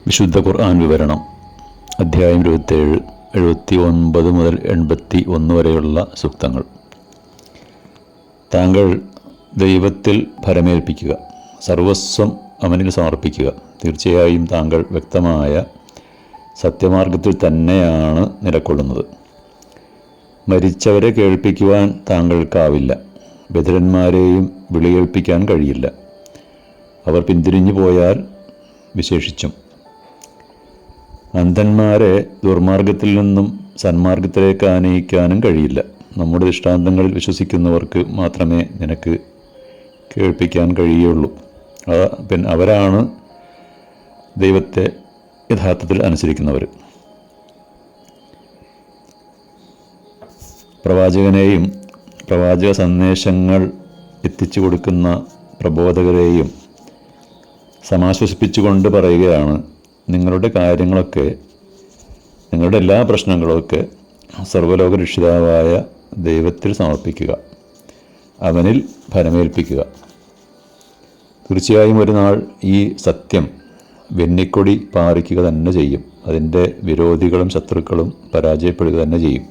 വിശുദ്ധ ഖുർആൻ വിവരണം അധ്യായം 27 79 മുതൽ 81 വരെയുള്ള സൂക്തങ്ങൾ. താങ്കൾ ദൈവത്തിൽ ഭരമേൽപ്പിക്കുക, സർവസ്വം അവനിൽ സമർപ്പിക്കുക. തീർച്ചയായും താങ്കൾ വ്യക്തമായ സത്യമാർഗത്തിൽ തന്നെയാണ് നിലകൊള്ളുന്നത്. മരിച്ചവരെ കേൾപ്പിക്കുവാൻ താങ്കൾക്കാവില്ല, ബധിരന്മാരെയും വിളികേൾപ്പിക്കാൻ കഴിയില്ല. അവർ പിന്തിരിഞ്ഞു പോയാൽ വിശേഷിച്ചും. അന്ധന്മാരെ ദുർമാർഗത്തിൽ നിന്നും സന്മാർഗത്തിലേക്ക് ആനയിക്കാനും കഴിയില്ല. നമ്മുടെ ദൃഷ്ടാന്തങ്ങളിൽ വിശ്വസിക്കുന്നവർക്ക് മാത്രമേ നിനക്ക് കേൾപ്പിക്കാൻ കഴിയുള്ളൂ. അവരാണ് ദൈവത്തെ യഥാർത്ഥത്തിൽ അനുസരിക്കുന്നവർ. പ്രവാചകനെയും പ്രവാചക സന്ദേശങ്ങൾ എത്തിച്ചു കൊടുക്കുന്ന പ്രബോധകരെയും സമാശ്വസിപ്പിച്ചുകൊണ്ട് പറയുകയാണ്, നിങ്ങളുടെ കാര്യങ്ങളൊക്കെ, നിങ്ങളുടെ എല്ലാ പ്രശ്നങ്ങളൊക്കെ സർവ്വലോക രക്ഷിതാവായ ദൈവത്തിൽ സമർപ്പിക്കുക, അവനിൽ ഭരമേൽപ്പിക്കുക. തീർച്ചയായും ഒരു നാൾ ഈ സത്യം വെന്നിക്കൊടി പാറിക്കുക തന്നെ ചെയ്യും. അതിൻ്റെ വിരോധികളും ശത്രുക്കളും പരാജയപ്പെടുക തന്നെ ചെയ്യും.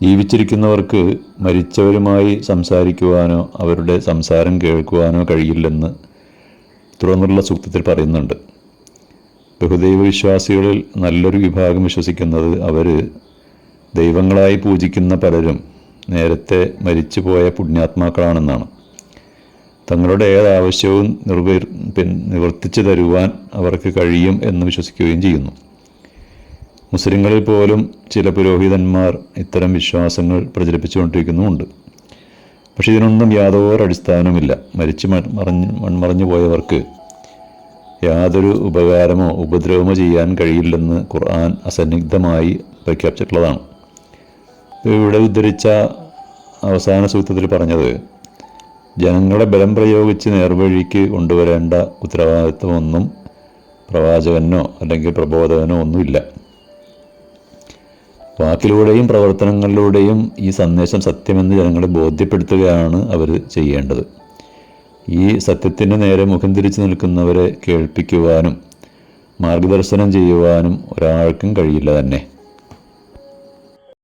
ജീവിച്ചിരിക്കുന്നവർക്ക് മരിച്ചവരുമായി സംസാരിക്കുവാനോ അവരുടെ സംസാരം കേൾക്കുവാനോ കഴിയില്ലെന്ന് തുടർന്നുള്ള സൂക്തത്തിൽ പറയുന്നുണ്ട്. ബഹുദൈവ വിശ്വാസികളിൽ നല്ലൊരു വിഭാഗം വിശ്വസിക്കുന്നത് അവർ ദൈവങ്ങളായി പൂജിക്കുന്ന പലരും നേരത്തെ മരിച്ചുപോയ പുണ്യാത്മാക്കളാണെന്നാണ്. തങ്ങളുടെ ഏതാവശ്യവും നിവർത്തിച്ചു തരുവാൻ അവർക്ക് കഴിയും എന്ന് വിശ്വസിക്കുകയും ചെയ്യുന്നു. മുസ്ലിങ്ങളിൽ പോലും ചില പുരോഹിതന്മാർ ഇത്തരം വിശ്വാസങ്ങൾ പ്രചരിപ്പിച്ചുകൊണ്ടിരിക്കുന്നുമുണ്ട്. പക്ഷെ ഇതിനൊന്നും യാതൊരു അടിസ്ഥാനവുമില്ല. മൺമറഞ്ഞു പോയവർക്ക് യാതൊരു ഉപകാരമോ ഉപദ്രവമോ ചെയ്യാൻ കഴിയില്ലെന്ന് ഖുർആൻ അസന്നിഗ്ധമായി പ്രഖ്യാപിച്ചിട്ടുള്ളതാണ്. ഇവിടെ ഉദ്ധരിച്ച അവസാന സൂക്തത്തിൽ പറഞ്ഞത്, ജനങ്ങളെ ബലം പ്രയോഗിച്ച് നേർവഴിക്ക് കൊണ്ടുവരേണ്ട ഉത്തരവാദിത്വമൊന്നും പ്രവാചകനോ അല്ലെങ്കിൽ പ്രബോധകനോ ഒന്നുമില്ല. വാക്കിലൂടെയും പ്രവർത്തനങ്ങളിലൂടെയും ഈ സന്ദേശം സത്യമെന്ന് ജനങ്ങളെ ബോധ്യപ്പെടുത്തുകയാണ് അവർ ചെയ്യേണ്ടത്. ഈ സത്യത്തിന് നേരെ മുഖം തിരിച്ചു നിൽക്കുന്നവരെ കേൾപ്പിക്കുവാനും മാർഗദർശനം ചെയ്യുവാനും ഒരാൾക്കും കഴിയില്ല തന്നെ.